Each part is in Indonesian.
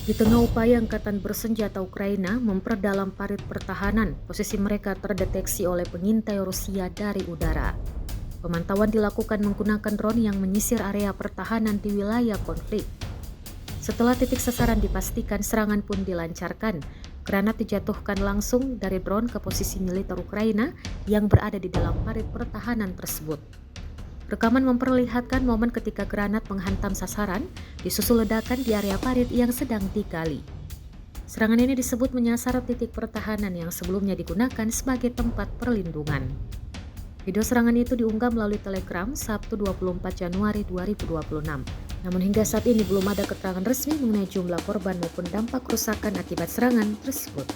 Di tengah upaya angkatan bersenjata Ukraina memperdalam parit pertahanan, posisi mereka terdeteksi oleh pengintai Rusia dari udara. Pemantauan dilakukan menggunakan drone yang menyisir area pertahanan di wilayah konflik. Setelah titik sasaran dipastikan, serangan pun dilancarkan. Granat dijatuhkan langsung dari drone ke posisi militer Ukraina yang berada di dalam parit pertahanan tersebut. Rekaman memperlihatkan momen ketika granat menghantam sasaran, disusul ledakan di area parit yang sedang digali. Serangan ini disebut menyasar titik pertahanan yang sebelumnya digunakan sebagai tempat perlindungan. Video serangan itu diunggah melalui Telegram Sabtu 24 Januari 2026. Namun hingga saat ini belum ada keterangan resmi mengenai jumlah korban maupun dampak kerusakan akibat serangan tersebut.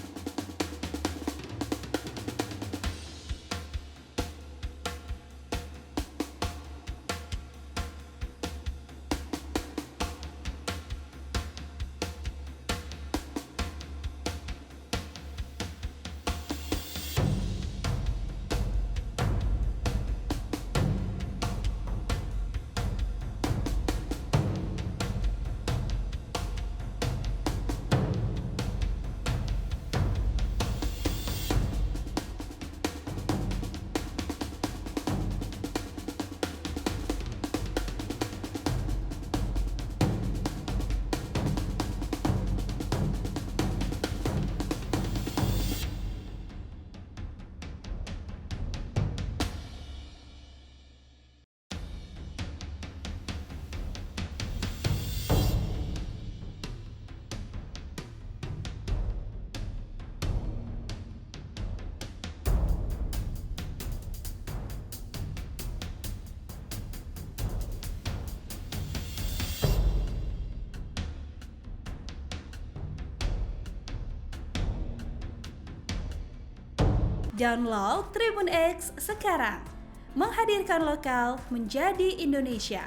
Download Tribun X sekarang, menghadirkan lokal menjadi Indonesia.